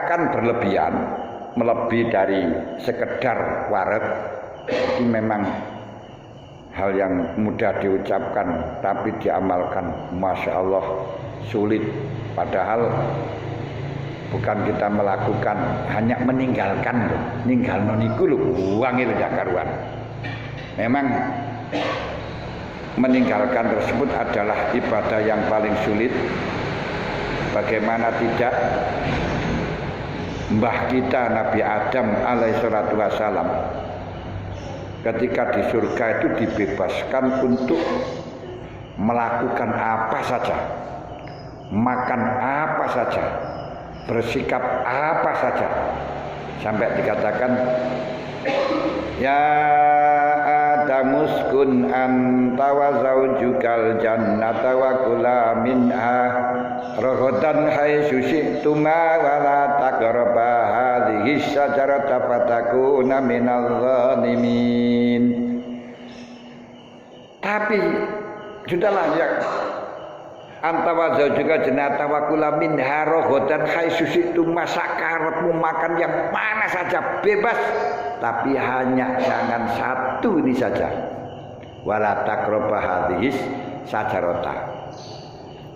makan berlebihan melebihi dari sekedar wareg itu memang hal yang mudah diucapkan tapi diamalkan Masya Allah sulit. Padahal bukan kita melakukan, hanya meninggalkan loh. Ninggal noniku loh, uang itu karuan. Memang meninggalkan tersebut adalah ibadah yang paling sulit. Bagaimana tidak, mbah kita Nabi Adam alaihissalatu wassalam ketika di surga itu dibebaskan untuk melakukan apa saja, makan apa saja, bersikap apa saja, sampai dikatakan ya Adamus kun anta wa zaujukal jannata wa kula minha raghadan haitsu syi'tuma wa la taqraba hadhihi syajarata fatakuna minadh dhalimin. Tapi sudahlah ya, anta wa zaujuka jannata wa kula minha raghadan haitsu syi'tuma, sakarepmu makan yang mana saja bebas, tapi hanya jangan satu ini saja. Wala taqraba hadhis sajarata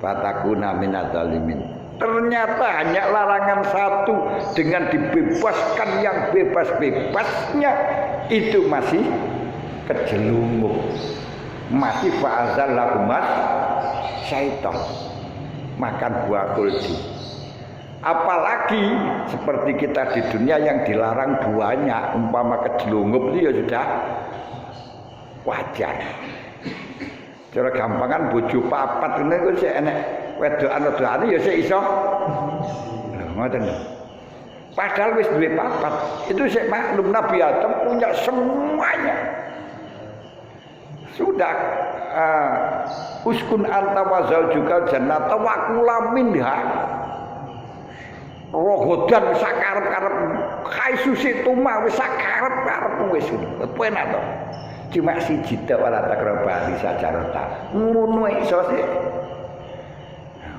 fatakuna minadz zalimin. Ternyata hanya larangan satu, dengan dibebaskan yang bebas-bebasnya itu masih kejelungup, masih fa'azallahumas syaitan, makan buah kuldi. Apalagi seperti kita di dunia yang dilarang buahnya, umpama kejelungup itu ya sudah wajar. Cara gampangan bojo papat ngene kok sik enek wedokan-wedokane ya sik iso. Lho ngoten. Padahal wis duwe papat, itu sik maklum Nabi Adam punya semuanya. Sudah uskun anta wa zaujuka jannata wa kula minha rogodan sakarep-karep khaisu situma wis sakarep-karep wis penak to. Cuma siji tok wala takrobati sajarata. Ngono iso sih.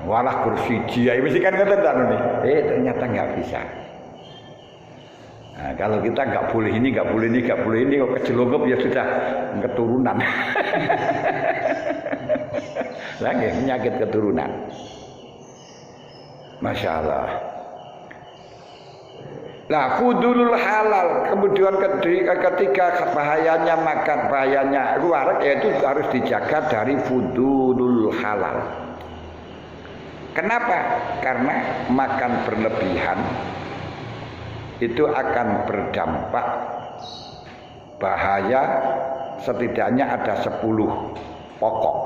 Walah bersiji ya mesti kan ngoten ta nune. Ternyata enggak bisa. Nah, kalau kita enggak boleh ini, enggak boleh ini, enggak boleh ini kok kejelungup ya sudah keturunan. Lagi penyakit keturunan. Masya Allah. Nah, fudulul halal, kemudian ketika bahayanya makan, bahayanya wareg, yaitu harus dijaga dari fudulul halal. Kenapa? Karena makan berlebihan itu akan berdampak bahaya, setidaknya ada 10 pokok.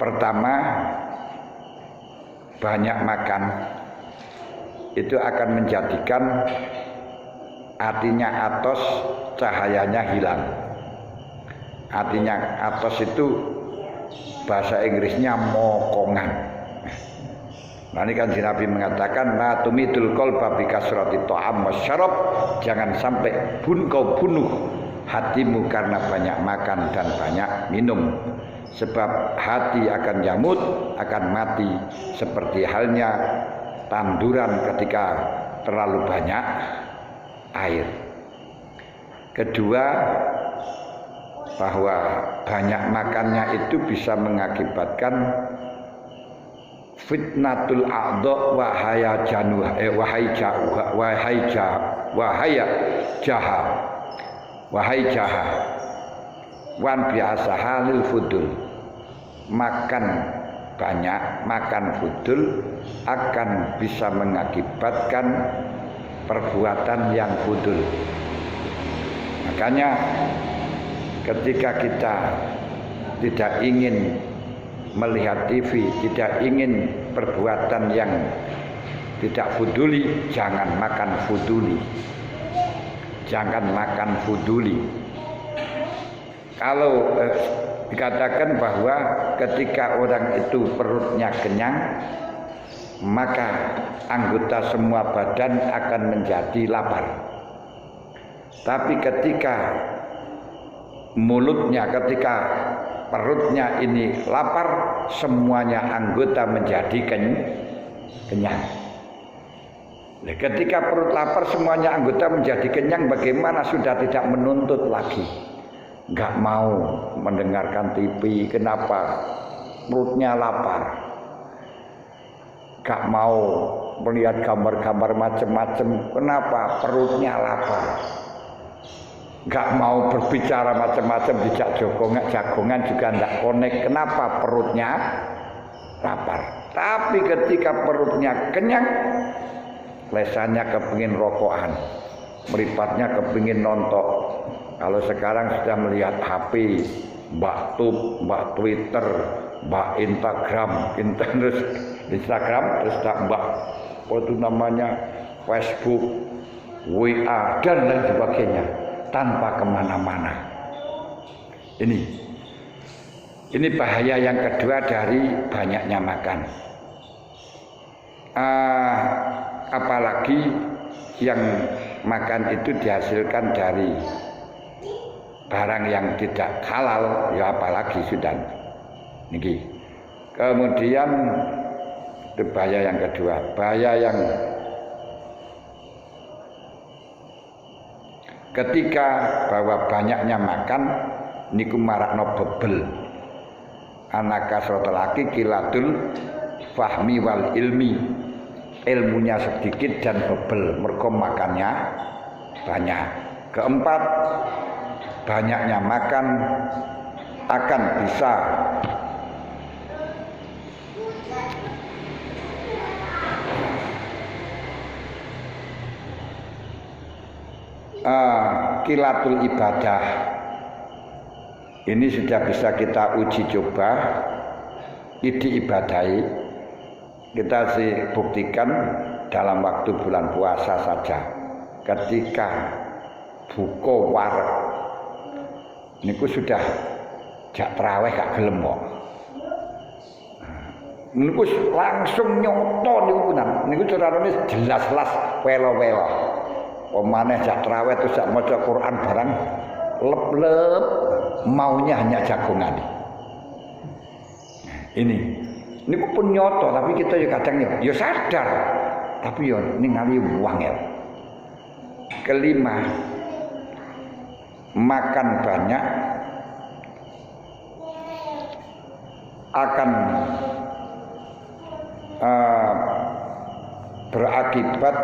Pertama, banyak makan itu akan menjadikan hatinya atos, cahayanya hilang. Artinya atos itu bahasa Inggrisnya mokongan. Nah, ini kan Nabi mengatakan la tumitul qalba bi kasrati ta'am wasyarab, jangan sampai kau bunuh hatimu karena banyak makan dan banyak minum. Sebab hati akan yamut, akan mati seperti halnya tanduran ketika terlalu banyak air. Kedua, bahwa banyak makannya itu bisa mengakibatkan fitnatul a'dha wa wahai jaha wan biasa halil fudul. Makan banyak, makan fudul akan bisa mengakibatkan perbuatan yang fudul. Makanya ketika kita tidak ingin melihat TV, tidak ingin perbuatan yang tidak fuduli, jangan makan fuduli. Jangan makan fuduli. Kalau dikatakan bahwa ketika orang itu perutnya kenyang, maka anggota semua badan akan menjadi lapar. Tapi ketika mulutnya, ketika perutnya ini lapar, semuanya anggota menjadi kenyang. Ketika perut lapar semuanya anggota menjadi kenyang, bagaimana sudah tidak menuntut lagi, nggak mau mendengarkan TV. Kenapa? Perutnya lapar. Nggak mau melihat gambar-gambar macam-macam. Kenapa? Perutnya lapar. Nggak mau berbicara macam-macam, dijak jagongan juga nggak connect. Kenapa? Perutnya lapar. Tapi ketika perutnya kenyang, lesannya kepingin rokokan, meripatnya kepingin nonton. Kalau sekarang sudah melihat HP, mbak Tube, mbak Twitter, mbak Instagram, terus tak mbak apa itu namanya, Facebook, WA dan lain sebagainya, tanpa kemana-mana. Ini bahaya yang kedua dari banyaknya makan. Apalagi yang makan itu dihasilkan dari barang yang tidak halal, ya apalagi sudah niki. Kemudian itu bahaya yang kedua. Bahaya yang ketika bahwa banyaknya makan niku marakno bebel. Anaka srotelaki kilatul fahmi wal ilmi. Ilmunya sedikit dan bebel, mergo makannya banyak. Keempat, banyaknya makan akan bisa kilatul ibadah. Ini sudah bisa kita uji coba, diibadahi. Kita buktikan dalam waktu bulan puasa saja. Ketika buka wareg, niku sudah jak traweh gak gelem kok. Niku langsung nyoto niku carane jelas-jelas welo-welo. Pemane jak traweh terus jak maca Quran barang lep-lep, maunya hanya jagongan. Ini pun nyoto, tapi kita ya kadang ya sadar, tapi ya ningali wangel. Kelima, makan banyak akan berakibat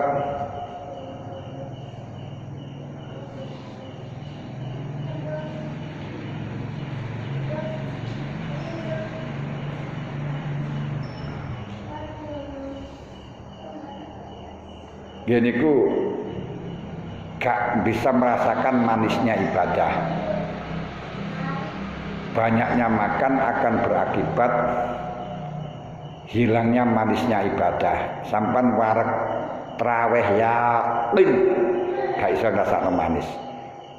geniku gak bisa merasakan manisnya ibadah. Banyaknya makan akan berakibat hilangnya manisnya ibadah. Sampan wareg traweh yakin gak bisa ngrasakno manis.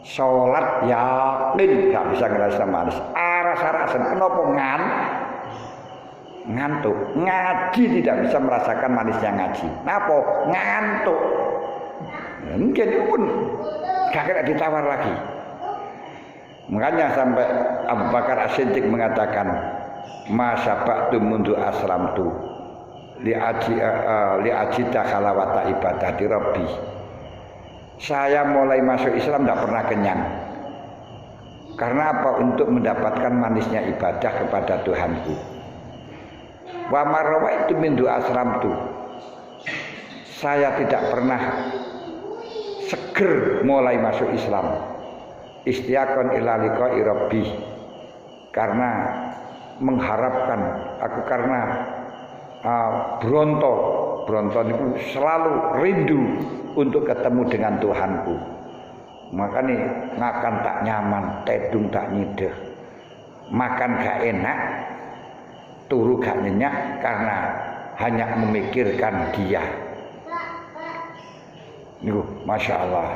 Salat yakin gak bisa ngrasakno manis. Aras-arasen kenapa ngantuk. Ngaji tidak bisa merasakan manisnya ngaji. Napa? Ngantuk. Mungkin pun gak kena ditawar lagi. Makanya sampai Abu Bakar As-Siddiq mengatakan, "Masabaqtu mundu aslamtu li'ajita khalawata ibadati rabbi." Saya mulai masuk Islam tidak pernah kenyang. Karena apa? Untuk mendapatkan manisnya ibadah kepada Tuhanku. Wa marwa itu mindu asramtu. Saya tidak pernah seger mulai masuk Islam. Istiaqon ila liqa'i rabbi. Karena mengharapkan aku karena bronto itu selalu rindu untuk ketemu dengan Tuhanku. Makanya makan tak nyaman, tedung tak nyideh, makan gak enak, turu gak nyenyak karena hanya memikirkan Dia. Masya Allah.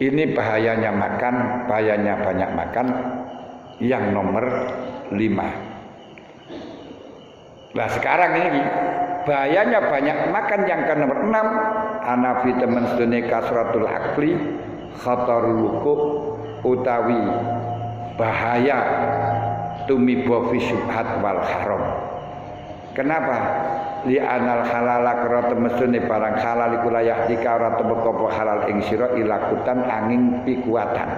Ini bahayanya makan, bahayanya banyak makan. Yang nomor 5. Nah sekarang ini bahayanya banyak makan yang ke nomor 6. Anafi temen sedune kasratul akli khatarul wuku utawi bahaya tumibo fi syubhat wal haram. Kenapa? li anal halala karo temesune barang halal iku layak dika ora temeko halal ing sira ilakutan angin pikuatan.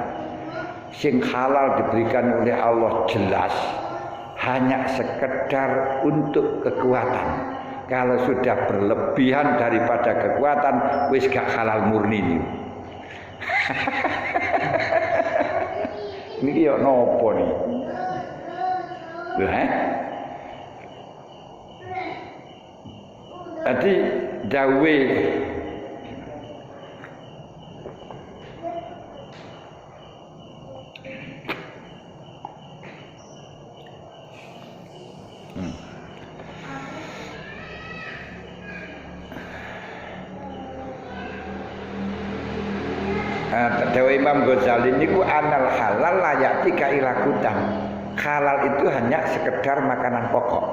Sing halal diberikan oleh Allah jelas hanya sekedar untuk kekuatan. Kalau sudah berlebihan daripada kekuatan wis gak halal murni ini. Niki yo nopo nih? Jadi dawe dawe Imam Ghazali niku anal halal layak tika ilakutan. Halal itu hanya sekedar makanan pokok.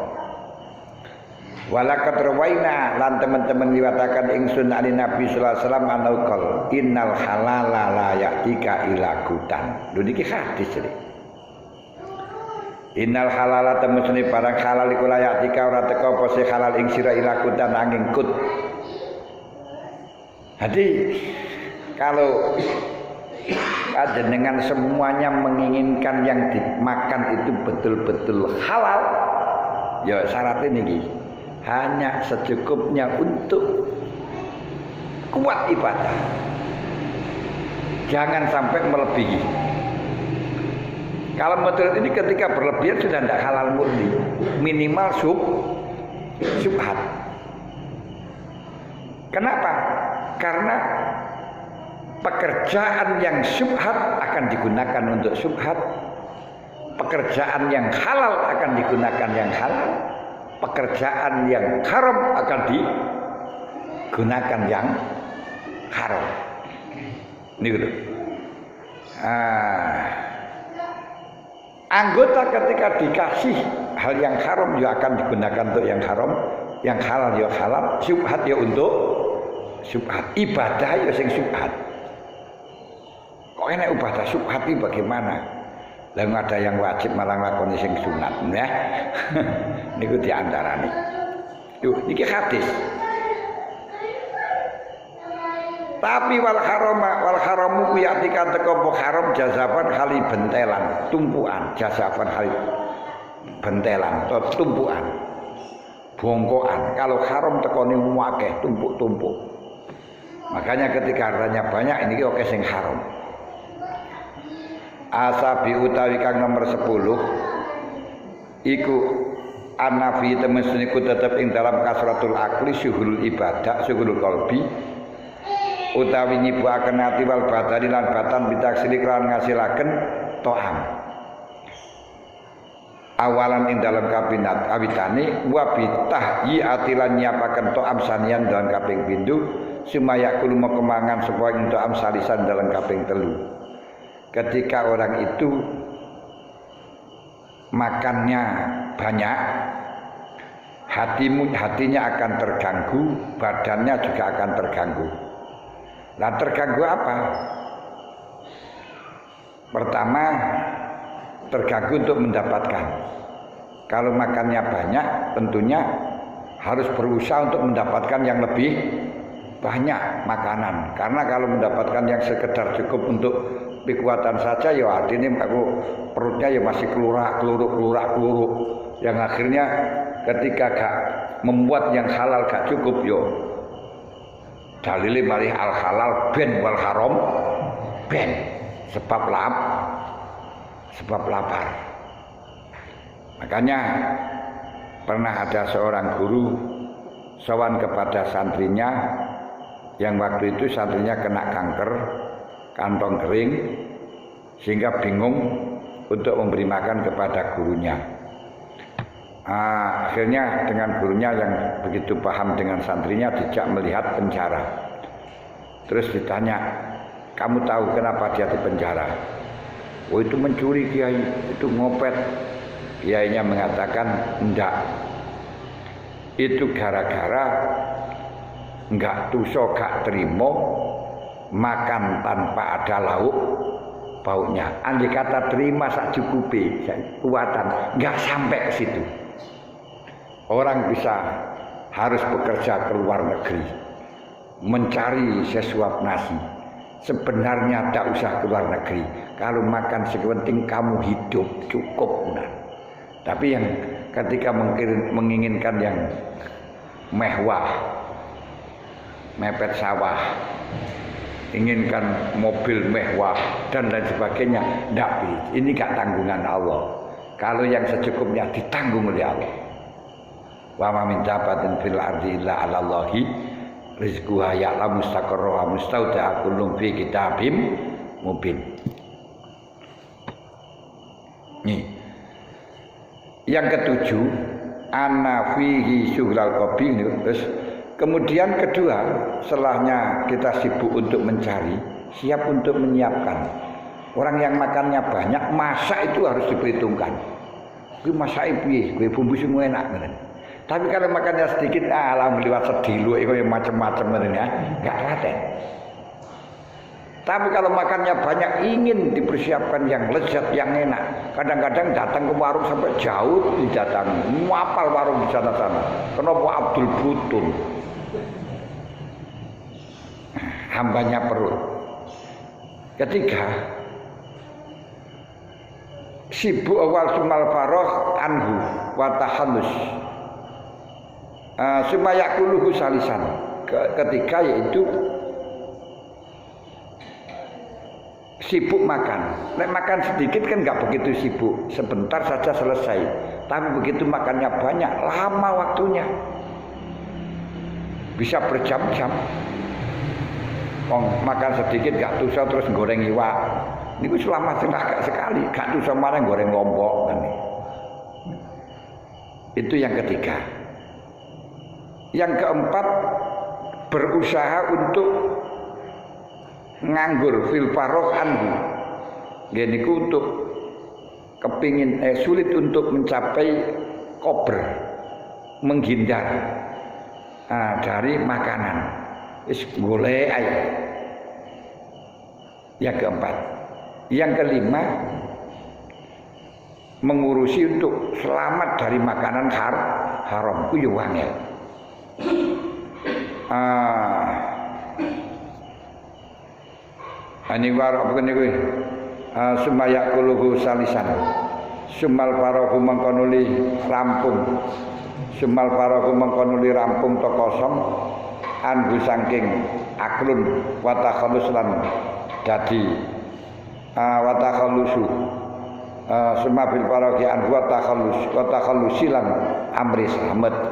Walakat rawaina lan teman-teman liwatakan ingsun ali Nabi sallallahu alaihi wasallam anaukal innal halala la ya'tika ilakutan. Lho niki hadis iki. Innal halala temusune barang halal iku la ya'tika ora teka apa sih halal ing sira ilakutan angin kut. Jadi kalau dengan semuanya menginginkan yang dimakan itu betul-betul halal, ya syaratnya niki hanya secukupnya untuk kuat ibadah. Jangan sampai melebihi. Kalau model ini ketika berlebihan sudah tidak halal murni, minimal subhat. Kenapa? Karena pekerjaan yang subhat akan digunakan untuk subhat, pekerjaan yang halal akan digunakan yang halal, pekerjaan yang haram akan digunakan yang haram. Ini gitu. Anggota ketika dikasih hal yang haram juga akan digunakan untuk yang haram, yang halal ya halal, subhat ya untuk subhat, ibadah ya sing subhat. Kok enak ibadah subhat ini bagaimana? Lalu ada yang wajib malah nglakoni sing sunat, ya. Niku diantarane. Yuk, niki hadis. Tapi wal haramu kuwi atika teko haram jazaban hali bentelan, tumpuan, jazaban hali bentelan atau tumpuan. Bongkoan. Kalau haram tekone akeh, tumpuk-tumpuk. Makanya ketika hartanya banyak ini oke sing haram. Asabi utawi kang nomor 10 iku anafi temesuniku tetep ing dalam kasratul akli syuhul ibadah syuhul qalbi utawi nyibuaken ati wal badani lan batan bitaksili lan ngasilaken to'am awalan ing dalam kabinat awitane wa bitahyi atilan nyiapaken to'am sanian dalam kaping pindho sumaya kulo kemangan supaya ing to'am salisan dalam kaping telu. Ketika orang itu makannya banyak, hatinya akan terganggu, badannya juga akan terganggu. Nah, terganggu apa? Pertama, terganggu untuk mendapatkan. Kalau makannya banyak, tentunya harus berusaha untuk mendapatkan yang lebih banyak makanan. Karena kalau mendapatkan yang sekedar cukup untuk kekuatan saja ya artinya aku perutnya ya masih keluruk yang akhirnya ketika gak membuat yang halal gak cukup yo dalile malih al halal ben wal haram ben sebab lapar. Makanya pernah ada seorang guru sowan kepada santrinya yang waktu itu santrinya kena kanker kantong kering sehingga bingung untuk memberi makan kepada gurunya. Akhirnya dengan gurunya yang begitu paham dengan santrinya dijak melihat penjara. Terus ditanya, kamu tahu kenapa dia di penjara? Oh itu mencuri kiai, itu ngopet. Kiainya mengatakan enggak. Itu gara-gara enggak tuso gak terima makan tanpa ada lauk baunya. Andai kata terima sak cukupi kuatan, enggak sampai ke situ. Orang bisa harus bekerja ke luar negeri, mencari sesuap nasi. Sebenarnya tak usah ke luar negeri. Kalau makan sepenting kamu hidup cukup. Nah. Tapi yang ketika menginginkan yang mewah, mepet sawah, inginkan mobil mewah dan lain sebagainya, tidak. Ini gak tanggungan Allah. Kalau yang secukupnya ditanggung oleh Allah. Wa ma min dabbatin fil ardi illa 'ala Allahi rizquha ya'lamu mustaqarraha mustauda'a kullum fi kitabim mubin. Nih. Yang ketujuh, ana fihi syughlal qalbi. Terus kemudian kedua, setelahnya kita sibuk untuk mencari, siap untuk menyiapkan. Orang yang makannya banyak, masak itu harus diperhitungkan. Kuwi masake piye? Kuwi bumbu sing enak ngene. Tapi kalau makannya sedikit, alhamdulillah sedilu itu yang macam-macam ya, nggak raten. Tapi kalau makannya banyak, ingin dipersiapkan yang lezat, yang enak. Kadang-kadang datang ke warung sampai jauh didatangi, ngapal warung di sana-sana. Kenapa Abdul Butun? Hambanya perut. Ketiga, sibuk awal sumal faroh anhu wa tahallus. Supaya kuluhu salisan. Ketiga yaitu sibuk makan. Nek makan sedikit kan nggak begitu sibuk, sebentar saja selesai. Tapi begitu makannya banyak, lama waktunya, bisa berjam-jam. Makan sedikit gak tusa terus goreng iwak. Ini selamat sekali. Gak tusa mana goreng lombok. Itu yang ketiga. Yang keempat, berusaha untuk nganggur fil faroh anhu. Gini untuk kepingin sulit untuk mencapai kober, menghindar dari makanan. Is golek ae. Yang keempat. Yang kelima, mengurusi untuk selamat dari makanan haram. Ku yo wangel. Ani warok begini kuwi. Sumaya kuluhu salisan. Sumal parahu mengkonuli rampung. Sumal parahu mengkonuli rampung to kosong. Anhu saking aklun wa takhallus lan dadi wa takhallusu summa bil parahi anhu wa takhallusilan amri selamat.